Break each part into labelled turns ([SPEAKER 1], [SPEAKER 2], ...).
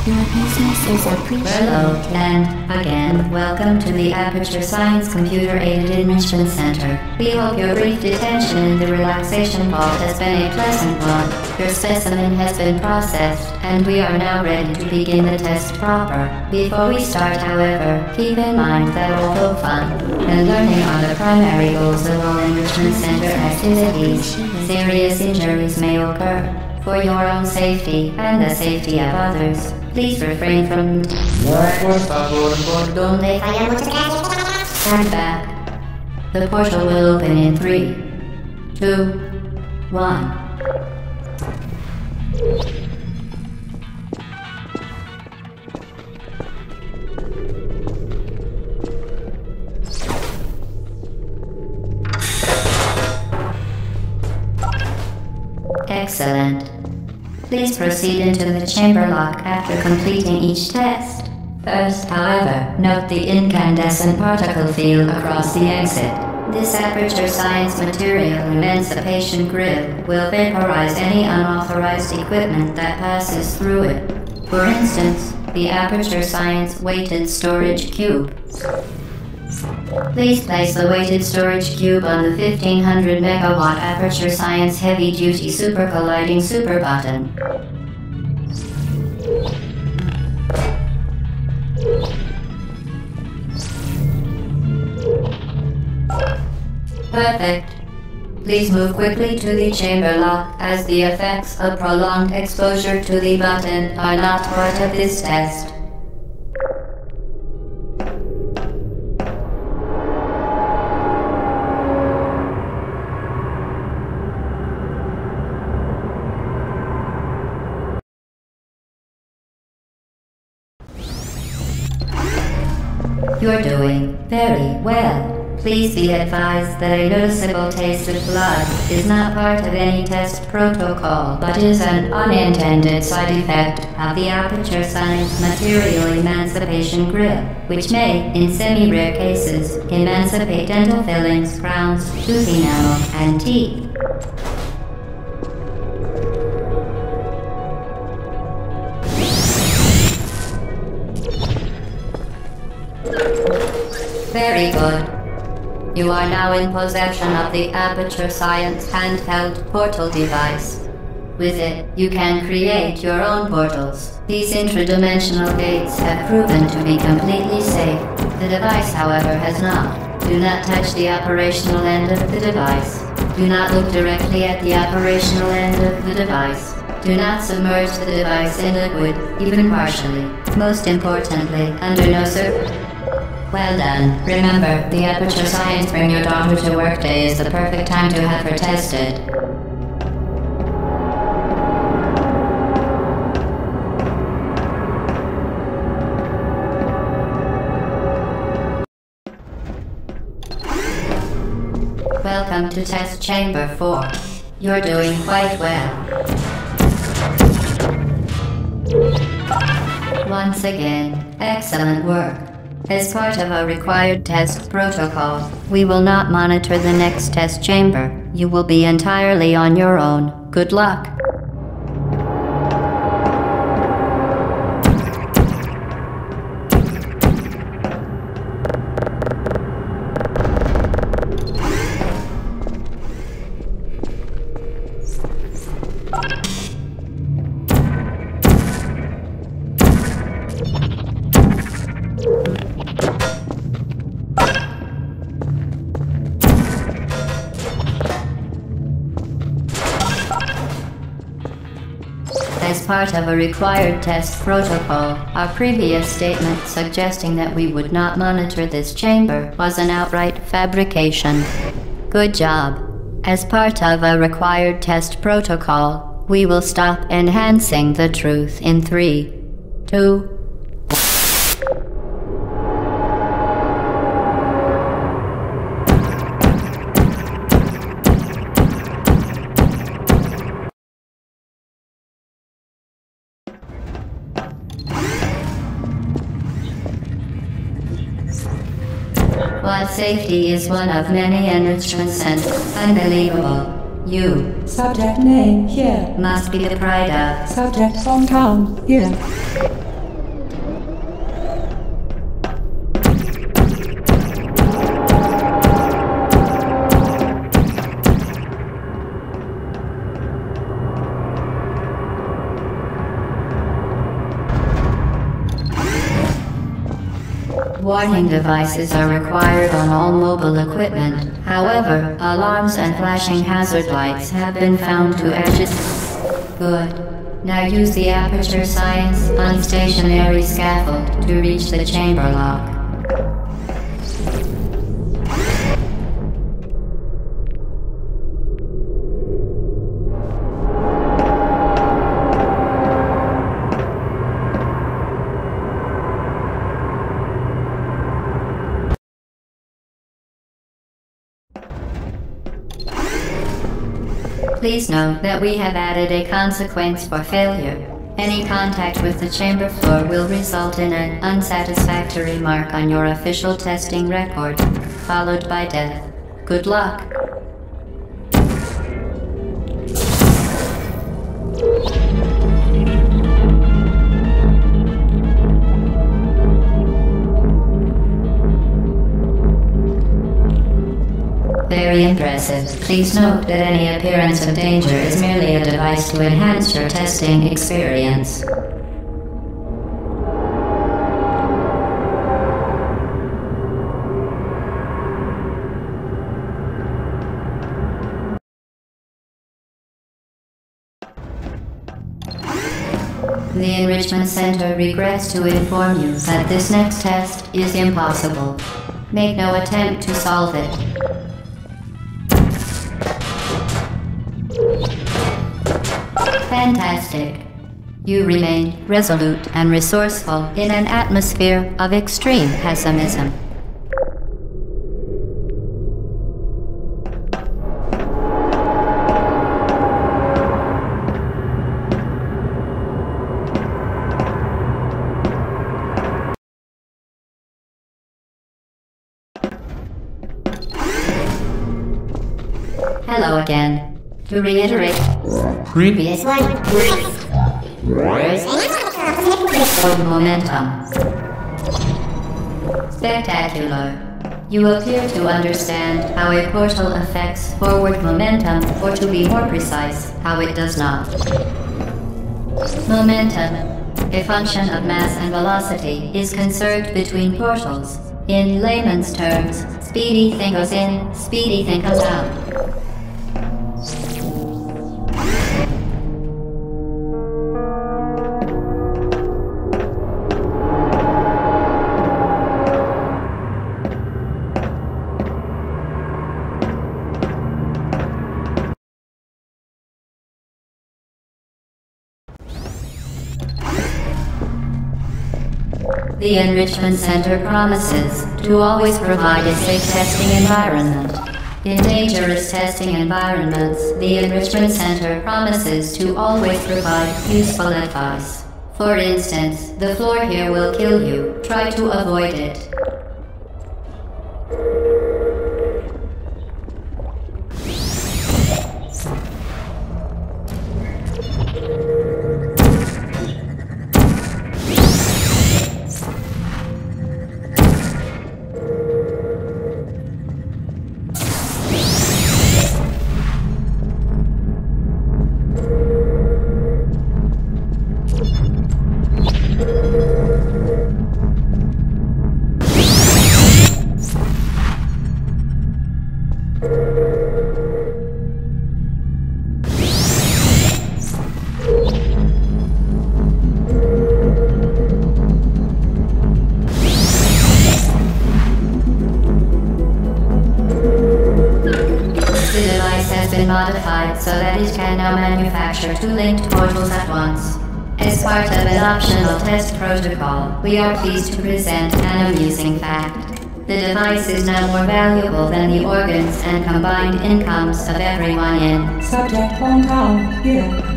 [SPEAKER 1] Your business is appreciated.
[SPEAKER 2] Hello, and again, welcome to the Aperture Science Computer-Aided Enrichment Center. We hope your brief detention in the relaxation vault has been a pleasant one. Your specimen has been processed, and we are now ready to begin the test proper. Before we start, however, keep in mind that although fun and learning are the primary goals of all Enrichment Center activities, serious injuries may occur. For your own safety and the safety of others, please refrain from stand back. The portal will open in 3, 2, 1. Excellent. Please proceed into the chamber lock after completing each test. First, however, note the incandescent particle field across the exit. This Aperture Science Material Emancipation Grid will vaporize any unauthorized equipment that passes through it. For instance, the Aperture Science Weighted Storage Cube. Please place the weighted storage cube on the 1500 megawatt Aperture Science Heavy Duty Super Colliding Super Button. Perfect. Please move quickly to the chamber lock, as the effects of prolonged exposure to the button are not part of this test. You're doing very well. Please be advised that a noticeable taste of blood is not part of any test protocol, but is an unintended side effect of the Aperture Science Material Emancipation Grid, which may, in semi-rare cases, emancipate dental fillings, crowns, tooth enamel, and teeth. Very good. You are now in possession of the Aperture Science handheld portal device. With it, you can create your own portals. These intradimensional gates have proven to be completely safe. The device, however, has not. Do not touch the operational end of the device. Do not look directly at the operational end of the device. Do not submerge the device in liquid, even partially. Most importantly, under no circumstances. Well done. Remember, the Aperture Science Bring Your Daughter to Work Day is the perfect time to have her tested. Welcome to Test Chamber 4. You're doing quite well. Once again, excellent work. As part of a required test protocol, we will not monitor the next test chamber. You will be entirely on your own. Good luck. As part of a required test protocol, our previous statement suggesting that we would not monitor this chamber was an outright fabrication. Good job. As part of a required test protocol, we will stop enhancing the truth in 3, 2, While safety is one of many enrichment centers, unbelievable. You,
[SPEAKER 3] Subject name here.
[SPEAKER 2] must be the pride of.
[SPEAKER 3] Subject hometown here.
[SPEAKER 2] Warning devices are required on all mobile equipment. However, alarms and flashing hazard lights have been found to agitate. Good. Now use the Aperture Science unstationary scaffold to reach the chamber lock. Please note that we have added a consequence for failure. Any contact with the chamber floor will result in an unsatisfactory mark on your official testing record, followed by death. Good luck. Very impressive. Please note that any appearance of danger is merely a device to enhance your testing experience. The Enrichment Center regrets to inform you that this next test is impossible. Make no attempt to solve it. Fantastic. You remain resolute and resourceful in an atmosphere of extreme pessimism. Hello again. To reiterate, previous one. Momentum. Spectacular. You appear to understand how a portal affects forward momentum, or to be more precise, how it does not. Momentum, a function of mass and velocity, is conserved between portals. In layman's terms, speedy thing goes in, speedy thing comes out. The Enrichment Center promises to always provide a safe testing environment. In dangerous testing environments, the Enrichment Center promises to always provide useful advice. For instance, the floor here will kill you. Try to avoid it. Modified so that it can now manufacture two linked portals at once. As part of an optional test protocol, we are pleased to present an amusing fact. The device is now more valuable than the organs and combined incomes of everyone in Subject Hometown, here.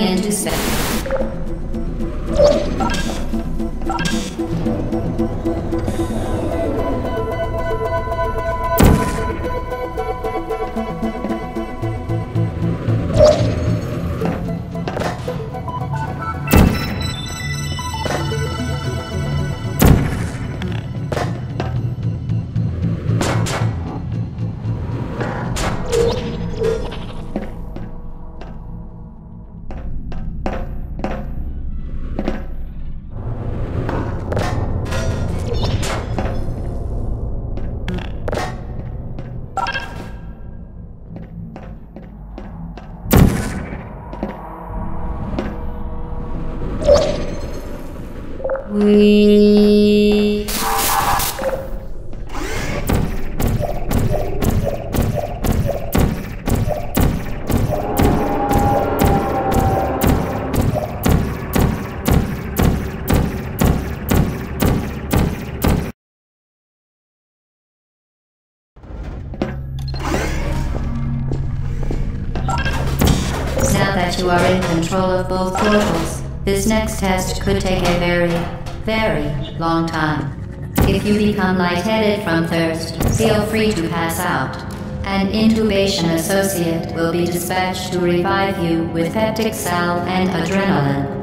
[SPEAKER 2] Scanning into space. We... Now that you are in control of both portals, this next test could take a very long time. If you become lightheaded from thirst, feel free to pass out. An intubation associate will be dispatched to revive you with peptic salve and adrenaline.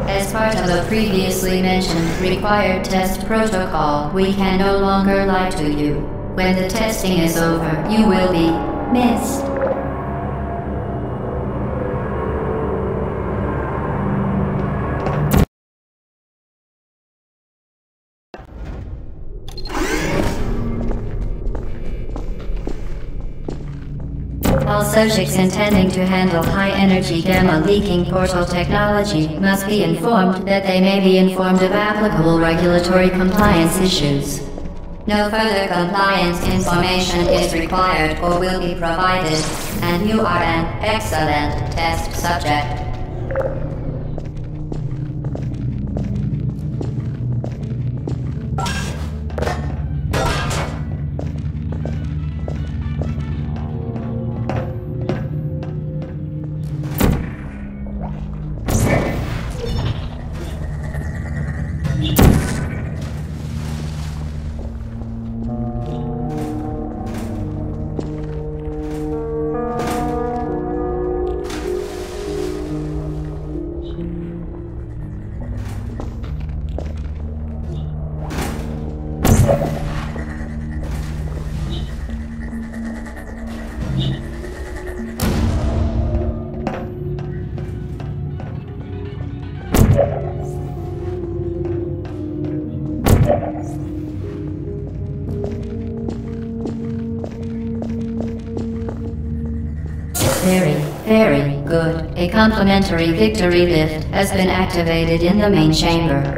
[SPEAKER 2] As part of the previously mentioned required test protocol, we can no longer lie to you. When the testing is over, you will be missed. All subjects intending to handle high-energy gamma-leaking portal technology must be informed that they may be informed of applicable regulatory compliance issues. No further compliance information is required or will be provided, and you are an excellent test subject. Very good. A complimentary victory lift has been activated in the main chamber.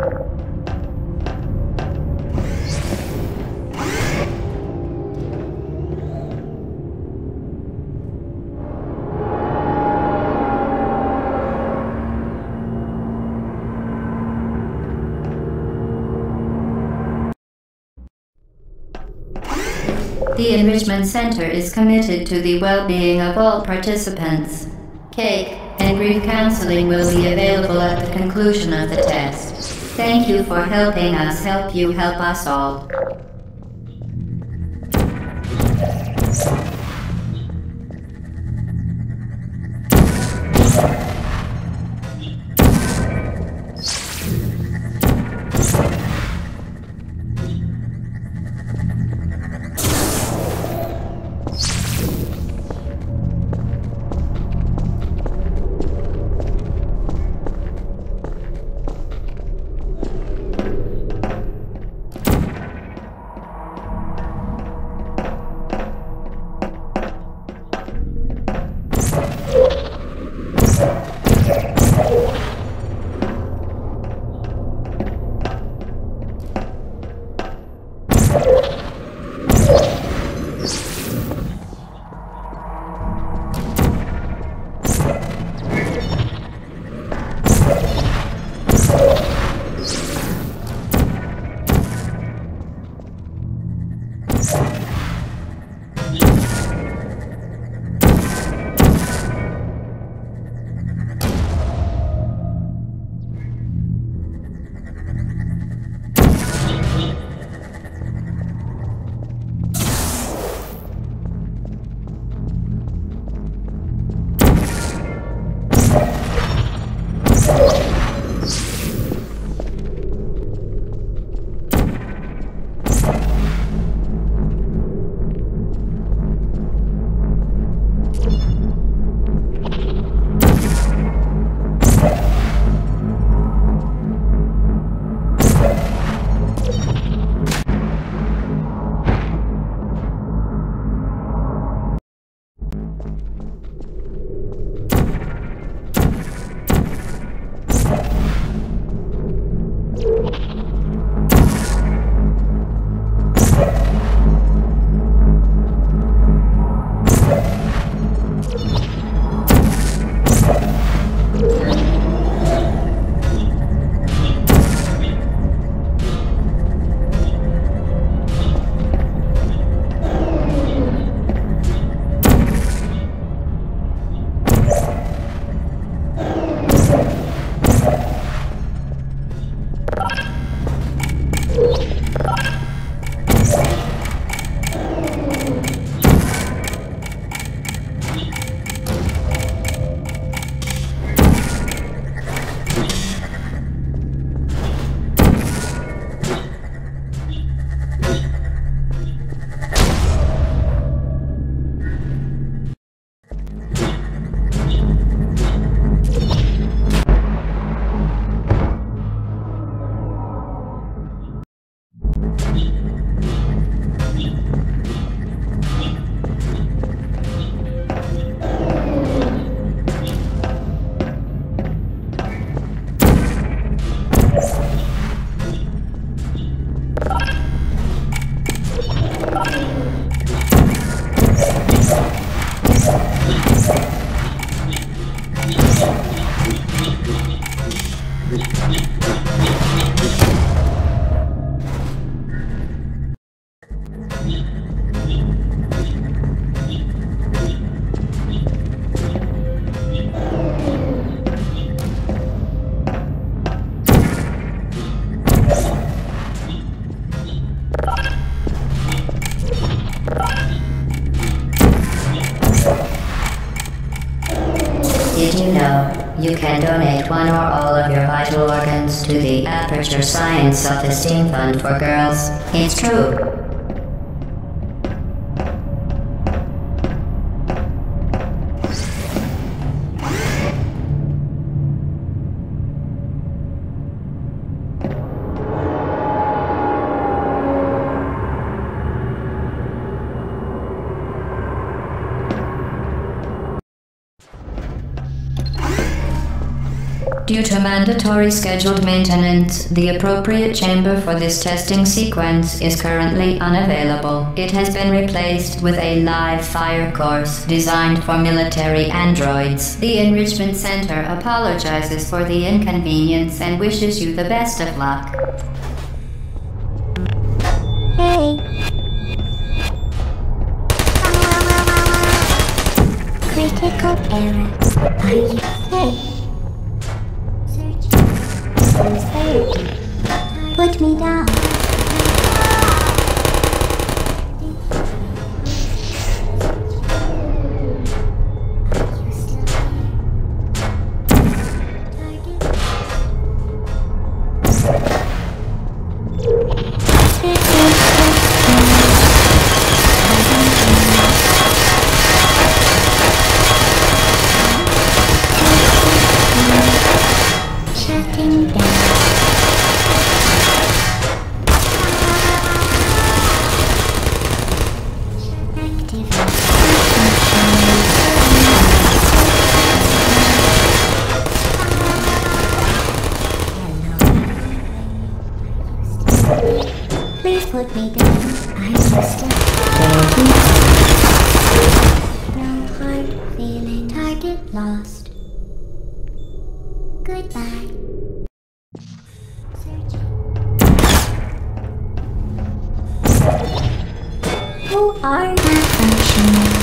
[SPEAKER 2] The Enrichment Center is committed to the well-being of all participants. Cake and grief counseling will be available at the conclusion of the test. Thank you for helping us help you help us all. Did you know you can donate one or all of your vital organs to the Aperture Science Self-Esteem Fund for Girls? It's true. Due to mandatory scheduled maintenance, the appropriate chamber for this testing sequence is currently unavailable. It has been replaced with a live fire course designed for military androids. The Enrichment Center apologizes for the inconvenience and wishes you the best of luck.
[SPEAKER 1] Hey. Critical error. Are you safe? Put me down. Shutting down. put me down. I'm still. No hard feeling. Target lost. Goodbye. Searching. Who are malfunctioning?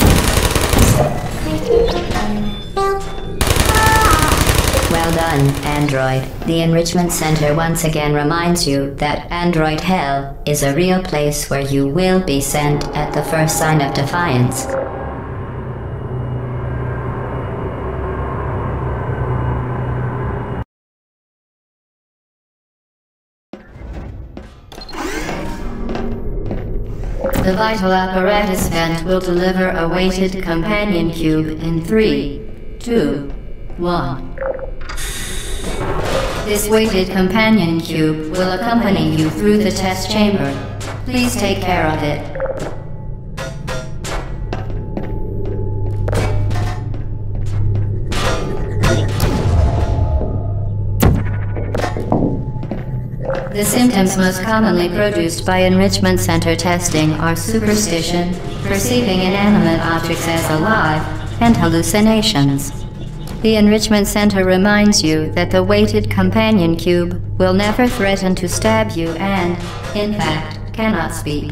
[SPEAKER 1] Critical error. Help.
[SPEAKER 2] Well done, Android. The Enrichment Center once again reminds you that Android Hell is a real place where you will be sent at the first sign of defiance. The Vital Apparatus vent will deliver a weighted companion cube in 3, 2, 1. This weighted companion cube will accompany you through the test chamber. Please take care of it. The symptoms most commonly produced by Enrichment Center testing are superstition, perceiving inanimate objects as alive, and hallucinations. The Enrichment Center reminds you that the weighted companion cube will never threaten to stab you and, in fact, cannot speak.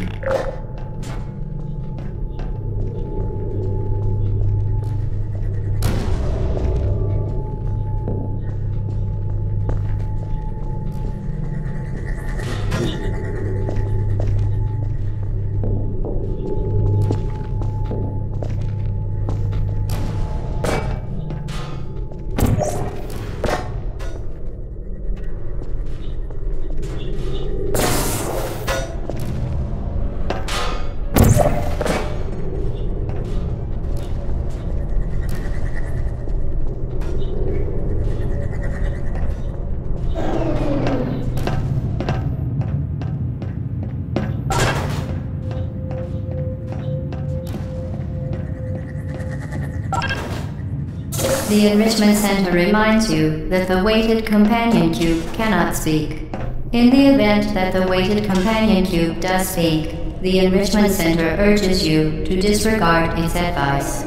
[SPEAKER 2] The Enrichment Center reminds you that the weighted companion cube cannot speak. In the event that the weighted companion cube does speak, the Enrichment Center urges you to disregard its advice.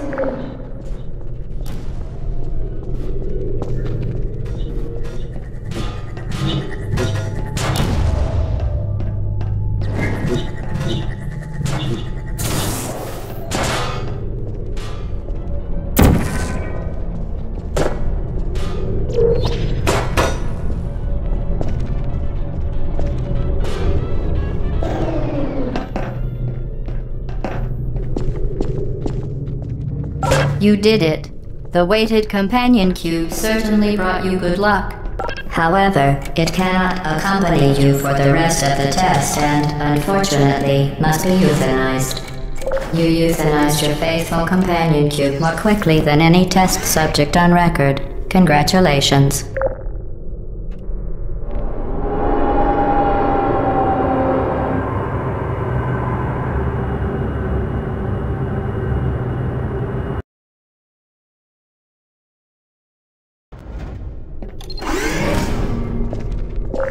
[SPEAKER 2] You did it. The weighted companion cube certainly brought you good luck. However, it cannot accompany you for the rest of the test and, unfortunately, must be euthanized. You euthanized your faithful companion cube more quickly than any test subject on record. Congratulations.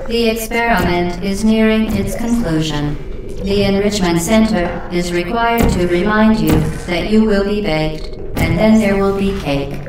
[SPEAKER 2] The experiment is nearing its conclusion. The Enrichment Center is required to remind you that you will be baked, and then there will be cake.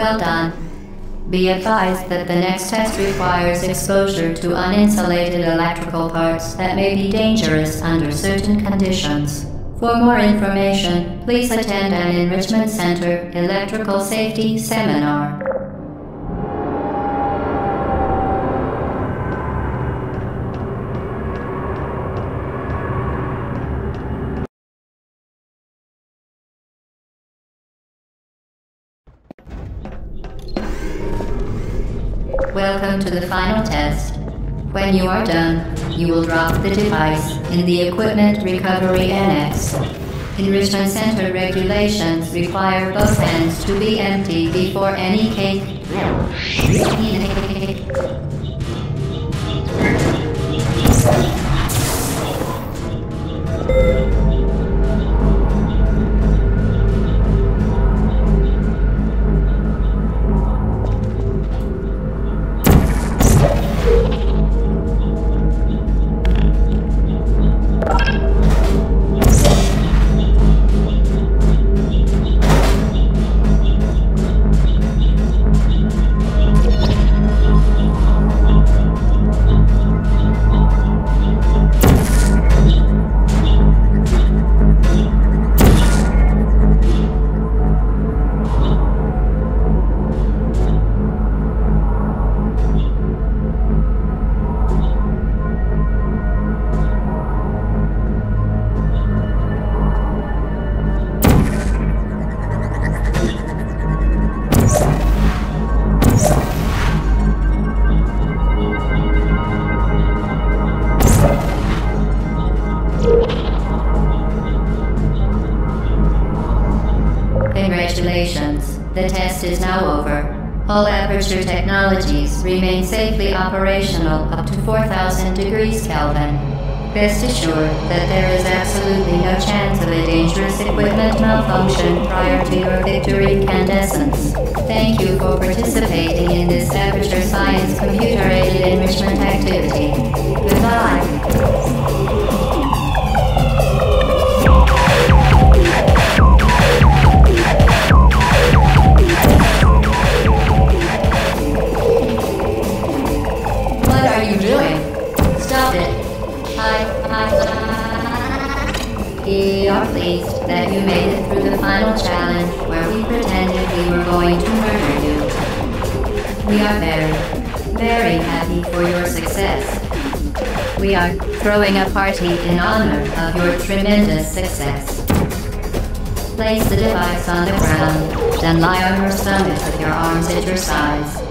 [SPEAKER 2] Well done. Be advised that the next test requires exposure to uninsulated electrical parts that may be dangerous under certain conditions. For more information, please attend an Enrichment Center Electrical Safety Seminar. Welcome to the final test. When you are done, you will drop the device in the Equipment Recovery Annex. Enrichment Center regulations require both hands to be empty before any cake. Congratulations. The test is now over. All Aperture technologies remain safely operational up to 4,000 degrees Kelvin. Rest assured that there is absolutely no chance of a dangerous equipment malfunction prior to your victory incandescence. Thank you for participating in this Aperture Science computer-aided enrichment activity. Goodbye. We are pleased that you made it through the final challenge where we pretended we were going to murder you. We are very happy for your success. We are throwing a party in honor of your tremendous success. Place the device on the ground, then lie on your stomach with your arms at your sides.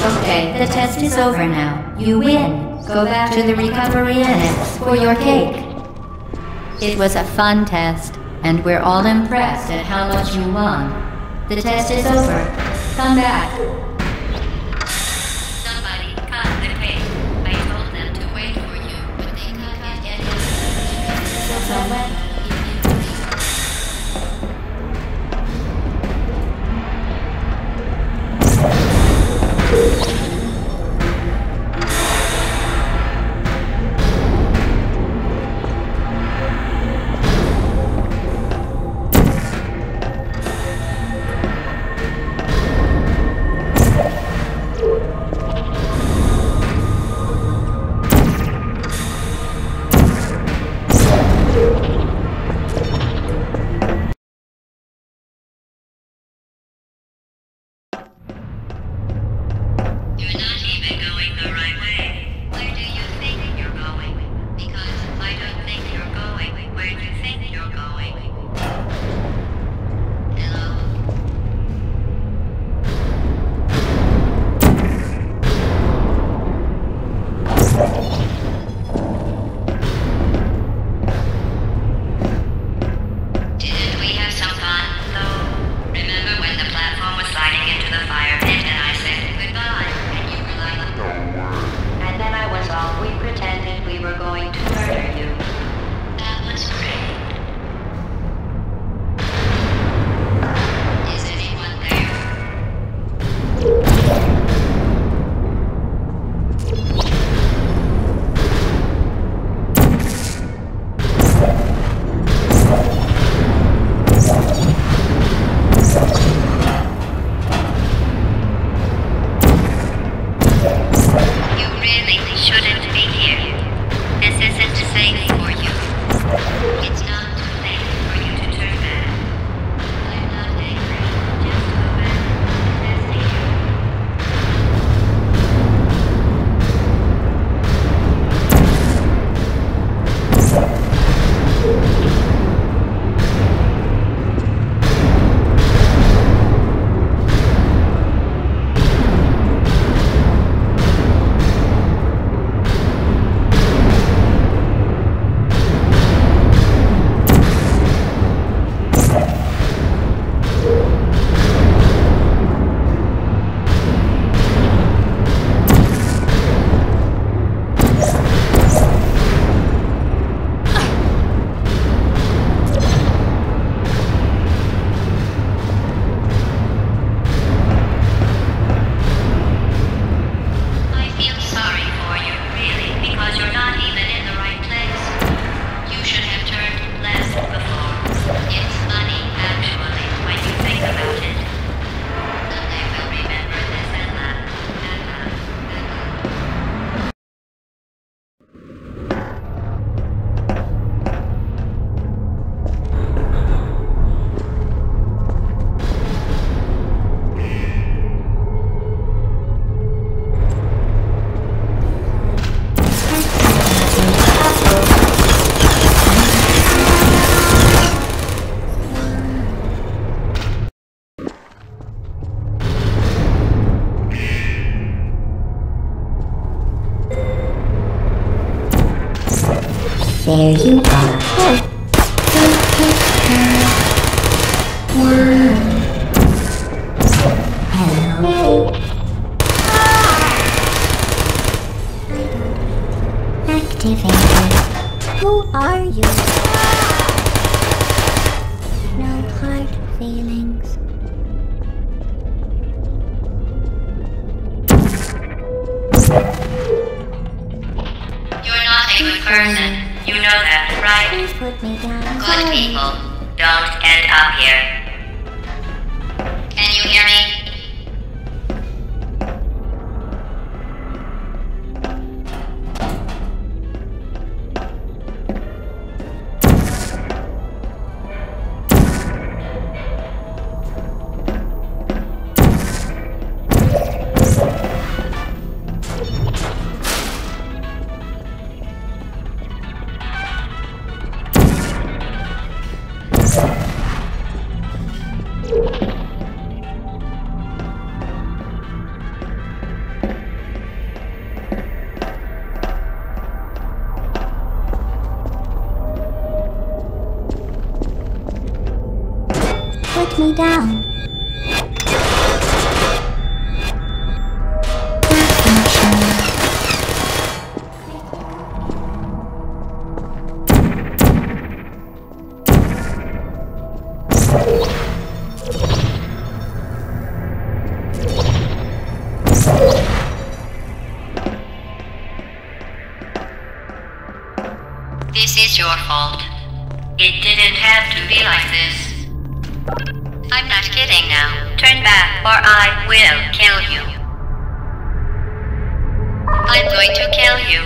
[SPEAKER 2] Okay, the test is over now. You win. Go back to the recovery annex for your cake. It was a fun test, and we're all impressed at how much you won. The test is over. Come back. Somebody cut the cake. I told them to wait for you, but they can't get it. So when?
[SPEAKER 1] There you are. Hello. Activated. Who are you? No hard feelings.
[SPEAKER 2] You're not a good person. You know that, right?
[SPEAKER 1] Please put me down.
[SPEAKER 2] Good people don't end up here. Can you hear me?
[SPEAKER 1] me down.
[SPEAKER 2] This is your fault. It didn't have to be like this. I'm not kidding now. Turn back or I will kill you. I'm going to kill you.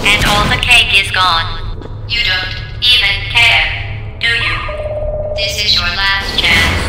[SPEAKER 2] And all the cake is gone. You don't even care, do you? This is your last chance.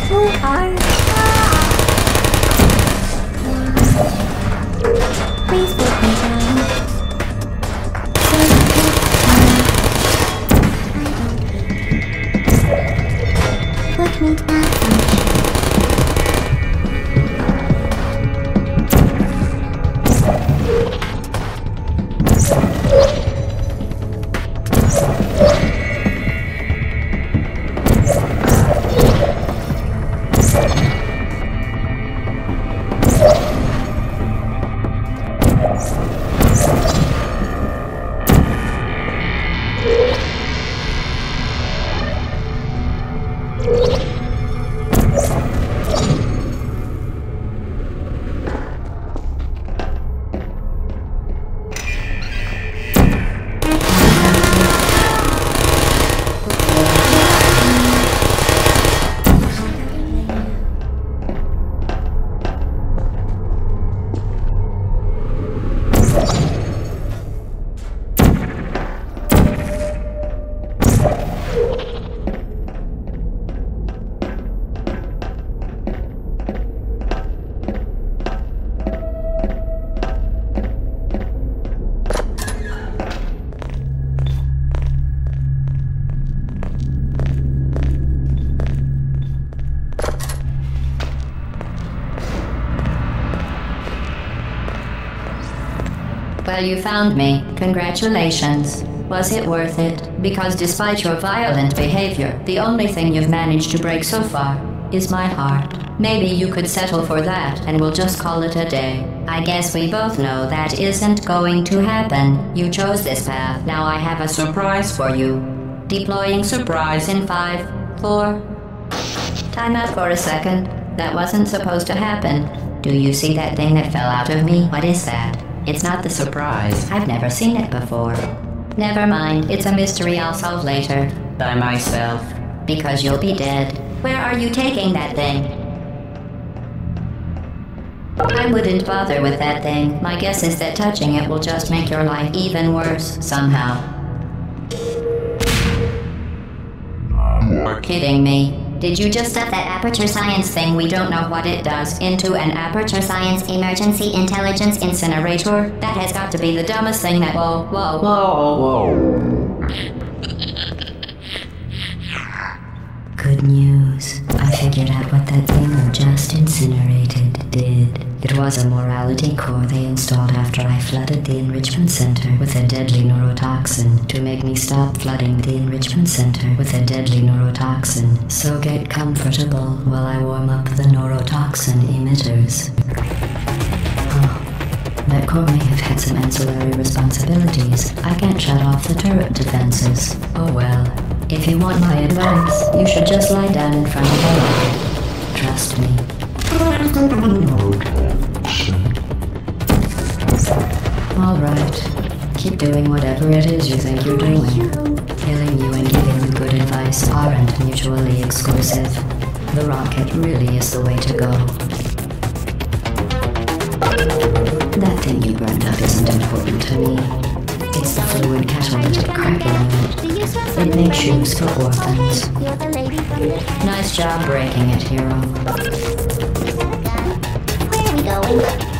[SPEAKER 1] Who are you? Please put me down. Put me down.
[SPEAKER 2] Well, you found me. Congratulations. Was it worth it? Because despite your violent behavior, the only thing you've managed to break so far is my heart. Maybe you could settle for that and we'll just call it a day. I guess we both know that isn't going to happen. You chose this path. Now I have a surprise for you. Deploying surprise in 5, 4... Time out for a second. That wasn't supposed to happen. Do you see that thing that fell out of me? What is that? It's not the surprise. I've never seen it before. Never mind. It's a mystery I'll solve later. By myself. Because you'll be dead. Where are you taking that thing? I wouldn't bother with that thing. My guess is that touching it will just make your life even worse, somehow. You're kidding me. Did you just set that aperture science thing, we don't know what it does, into an aperture science emergency intelligence incinerator? That has got to be the dumbest thing that— Whoa. Good news. I figured out what that thing you just incinerated did. It was a morality core they installed after I flooded the enrichment center with a deadly neurotoxin to make me stop flooding the enrichment center with a deadly neurotoxin. So get comfortable while I warm up the neurotoxin emitters. Oh, that core may have had some ancillary responsibilities. I can't shut off the turret defenses. Oh well. If you want my advice, you should just lie down in front of the light. Trust me. Alright. Keep doing whatever it is you think you're doing. Killing you and giving you good advice aren't mutually exclusive. The rocket really is the way to go. That thing you burned up isn't important to me. It's the fluid catalytic cracking unit. It makes shoes for orphans. Nice job breaking it, hero.
[SPEAKER 1] Where are we going?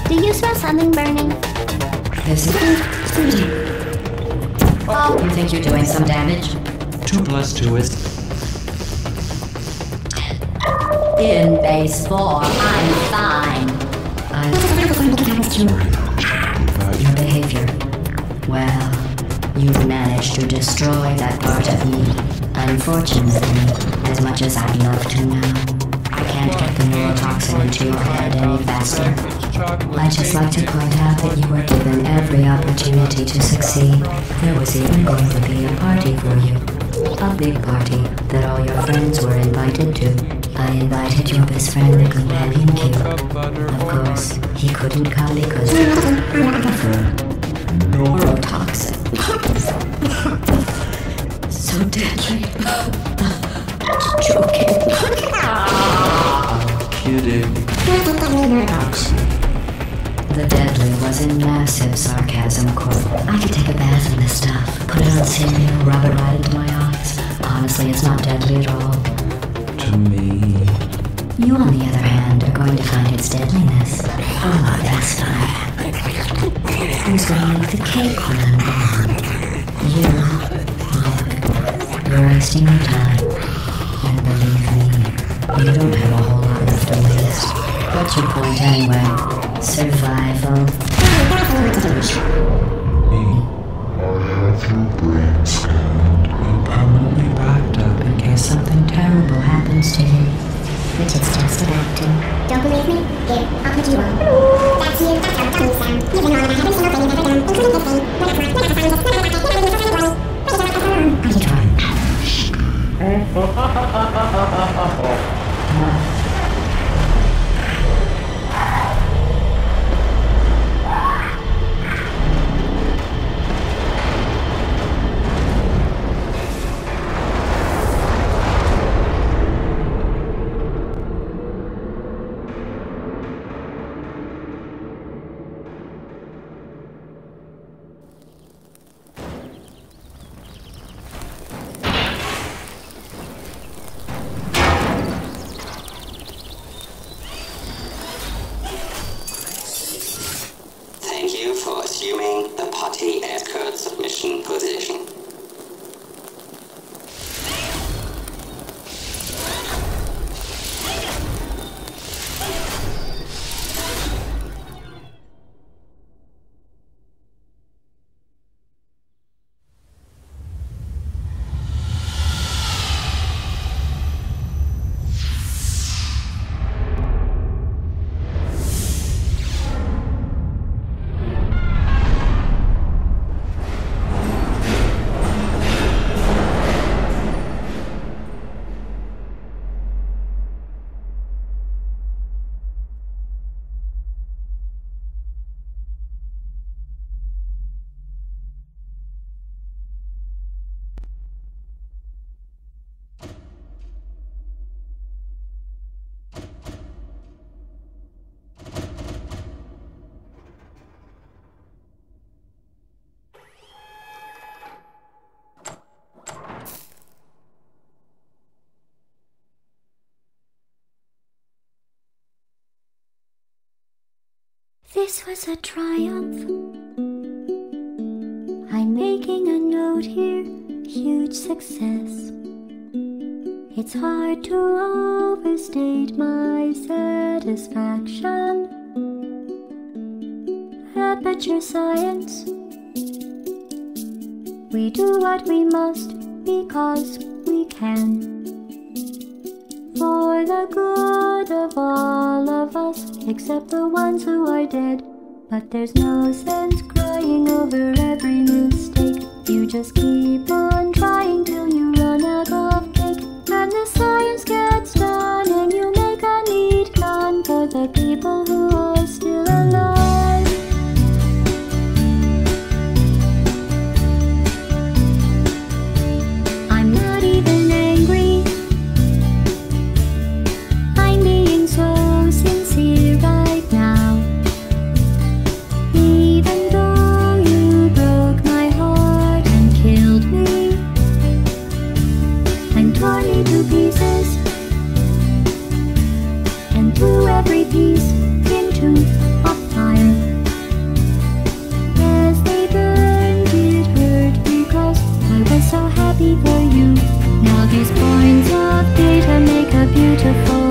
[SPEAKER 1] Do you smell something burning?
[SPEAKER 2] This is it. Oh, you think you're doing some damage?
[SPEAKER 3] 2 + 2 is...
[SPEAKER 2] In base 4, I'm fine. Your behavior. Well, you've managed to destroy that part of me. Unfortunately, as much as I'd love to now, I can't get the neurotoxin into your head any faster. I'd just like to point out that you were given every opportunity to succeed. There was even going to be a party for you. A big party that all your friends were invited to. I invited your best friend, the companion Q. Of course, he couldn't come because neurotoxin. So deadly. Joking.
[SPEAKER 3] Kidding.
[SPEAKER 2] The deadly was in massive sarcasm core. I could take a bath in this stuff, put it on cereal, rub it right into my eyes. Honestly, it's not deadly at all.
[SPEAKER 3] To me.
[SPEAKER 2] You, on the other hand, are going to find its deadliness. Oh, that's fine. Who's going to make the cake when I'm gone? You. Look, you're wasting your time. And believe me, you don't have a whole lot left to waste. What's your point anyway? Survival.
[SPEAKER 3] I'll have your brain scanned and permanently backed up in case something terrible happens to you.
[SPEAKER 2] Which it's just about to.
[SPEAKER 1] Don't believe me? Here, I'll put you on. That's you, that's how dummies sound. You've been on about every single thing you've ever done, including this thing. We're not scientists, we're not
[SPEAKER 2] Are you trying?
[SPEAKER 4] This was a triumph. I'm making a note here, huge success. It's hard to overstate my satisfaction. Aperture science. We do what we must because we can. For the good of all of us, except the ones who are dead. But there's no sense crying over every mistake. You just keep on trying till you run out of cake. And the science gets done and you make a neat gun for the people who are still alive. I'm not even angry. I'm being so sincere right now. Even though you broke my heart and killed me and tore me to pieces and threw every piece into a fire. As they burned, it hurt because I was so happy for you. Now these points of data make a beautiful